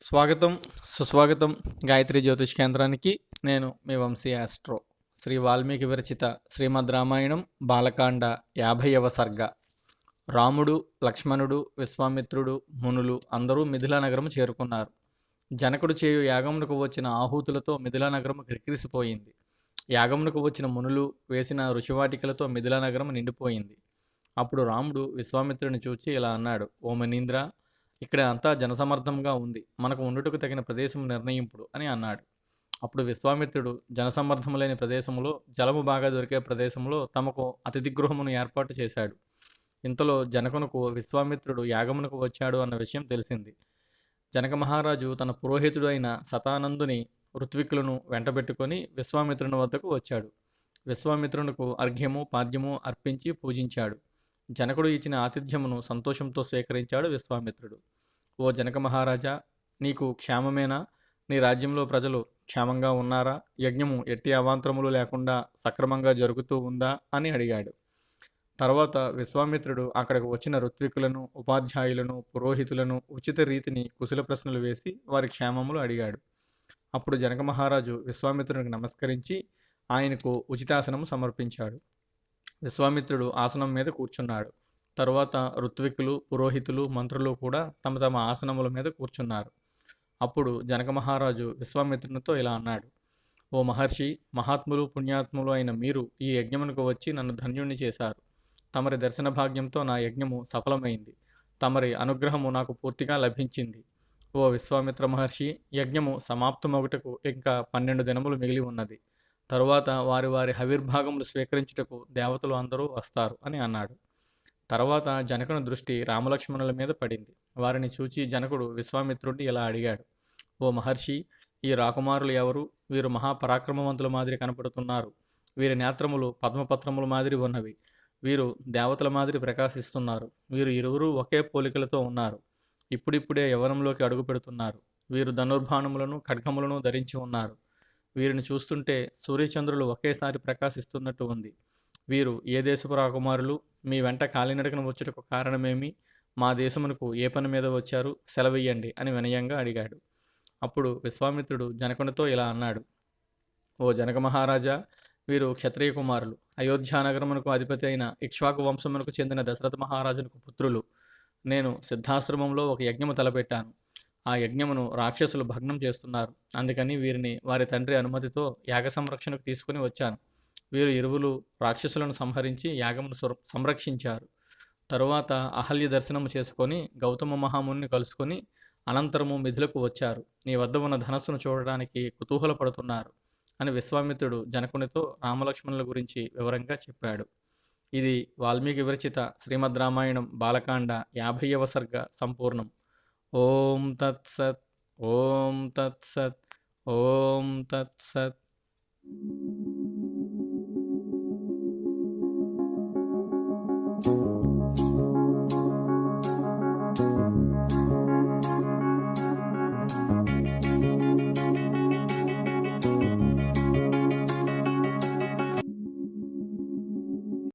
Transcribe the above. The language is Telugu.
స్వాగతం, సుస్వాగతం గాయత్రి జ్యోతిష్ కేంద్రానికి. నేను మీ వంశీ ఆస్ట్రో. శ్రీ వాల్మీకి విరచిత శ్రీమద్ రామాయణం బాలకాండ 50వ సర్గ. రాముడు, లక్ష్మణుడు, విశ్వామిత్రుడు, మునులు అందరూ మిథిలా నగరము చేరుకున్నారు. జనకుడు చేయు యాగమునకు వచ్చిన ఆహూతులతో మిథిలా నగరము కిక్కిరిసిపోయింది. యాగమునకు వచ్చిన మునులు వేసిన ఋషివాటికలతో మిథిలా నగరం నిండిపోయింది. అప్పుడు రాముడు విశ్వామిత్రుని చూచి ఇలా అన్నాడు: ఓ మనీంద్ర, ఇక్కడ అంతా జనసమర్థంగా ఉంది. మనకు ఉండుటకు తగిన ప్రదేశం నిర్ణయింపుడు అని అన్నాడు. అప్పుడు విశ్వామిత్రుడు జనసమర్థములైన ప్రదేశంలో, జలము బాగా దొరికే ప్రదేశంలో తమకు అతిథి గృహమును ఏర్పాటు చేశాడు. ఇంతలో జనకునకు విశ్వామిత్రుడు యాగమునకు వచ్చాడు అన్న విషయం తెలిసింది. జనక మహారాజు తన పురోహితుడు అయిన శతానందుని ఋత్విక్కులను వెంటబెట్టుకొని విశ్వామిత్రుని వద్దకు వచ్చాడు. విశ్వామిత్రునకు అర్ఘ్యము పాద్యము అర్పించి పూజించాడు. జనకుడు ఇచ్చిన ఆతిథ్యమును సంతోషంతో స్వీకరించాడు విశ్వామిత్రుడు. ఓ జనక మహారాజా, నీకు క్షేమమేనా? నీ రాజ్యంలో ప్రజలు క్షేమంగా ఉన్నారా? యజ్ఞము ఎట్టి అవాంతరములు లేకుండా సక్రమంగా జరుగుతూ ఉందా అని అడిగాడు. తర్వాత విశ్వామిత్రుడు అక్కడికి వచ్చిన ఋత్వికులను, ఉపాధ్యాయులను, పురోహితులను ఉచిత రీతిని కుశల ప్రశ్నలు వేసి వారి క్షేమములు అడిగాడు. అప్పుడు జనక మహారాజు విశ్వామిత్రునికి నమస్కరించి ఆయనకు ఉచితాసనము సమర్పించాడు. విశ్వామిత్రుడు ఆసనం మీద కూర్చున్నాడు. తరువాత ఋత్విక్కులు, పురోహితులు, మంత్రులు కూడా తమ తమ ఆసనముల మీద కూర్చున్నారు. అప్పుడు జనక మహారాజు విశ్వామిత్రునితో ఇలా అన్నాడు: ఓ మహర్షి, మహాత్ములు, పుణ్యాత్ములు అయిన మీరు ఈ యజ్ఞమునకు వచ్చి నన్ను ధన్యుణ్ణి చేశారు. తమరి దర్శన భాగ్యంతో నా యజ్ఞము సఫలమైంది. తమరి అనుగ్రహము నాకు పూర్తిగా లభించింది. ఓ విశ్వామిత్ర మహర్షి, యజ్ఞము సమాప్తమగుటకు ఇంకా 12 దినములు మిగిలి ఉన్నది. తరువాత వారి వారి హవిర్భాగములు స్వీకరించుటకు దేవతలు అందరూ వస్తారు అని అన్నాడు. తర్వాత జనకుని దృష్టి రామలక్ష్మణుల మీద పడింది. వారిని చూచి జనకుడు విశ్వామిత్రుడిని ఇలా అడిగాడు: ఓ మహర్షి, ఈ రాకుమారులు ఎవరు? వీరు మహాపరాక్రమవంతుల మాదిరి కనపడుతున్నారు. వీరి నేత్రములు పద్మపత్రముల మాదిరి ఉన్నవి. వీరు దేవతల మాదిరి ప్రకాశిస్తున్నారు. వీరు ఇరువురు ఒకే పోలికలతో ఉన్నారు. ఇప్పుడిప్పుడే యవ్వనంలోకి అడుగు పెడుతున్నారు. వీరు ధనుర్బాణములను, ఖడ్గములను ధరించి ఉన్నారు. వీరిని చూస్తుంటే సూర్యచంద్రులు ఒకేసారి ప్రకాశిస్తున్నట్టు ఉంది. వీరు ఏ దేశపు రాకుమారులు? మీ వెంట కాలినడకన వచ్చుటకు కారణమేమి? మా దేశమునకు ఏ పని మీద వచ్చారు? సెలవియ్యండి అని వినయంగా అడిగాడు. అప్పుడు విశ్వామిత్రుడు జనకునితో ఇలా అన్నాడు: ఓ జనక మహారాజా, వీరు క్షత్రియ కుమారులు. అయోధ్యానగరమునకు అధిపతి అయిన ఇక్ష్వాకు వంశమునకు చెందిన దశరథ మహారాజునకు పుత్రులు. నేను సిద్ధాశ్రమంలో ఒక యజ్ఞము తలపెట్టాను. ఆ యజ్ఞమును రాక్షసులు భగ్నం చేస్తున్నారు. అందుకని వీరిని వారి తండ్రి అనుమతితో యాగ సంరక్షణకు తీసుకుని వచ్చాను. వీరు ఇరువురు రాక్షసులను సంహరించి యాగమును సంరక్షించారు. తరువాత అహల్య దర్శనము చేసుకొని గౌతమ మహాముని కలుసుకొని అనంతరము మిథులకు వచ్చారు. నీ వద్ద ఉన్న ధనస్సును చూడడానికి కుతూహలపడుతున్నారు అని విశ్వామిత్రుడు జనకునితో రామలక్ష్మణుల గురించి వివరంగా చెప్పాడు. ఇది వాల్మీకి విరచిత శ్రీమద్ రామాయణం బాలకాండ 50వ సర్గ సంపూర్ణం. ఓం తత్సత్. ఓం తత్సత్. ఓం తత్సత్.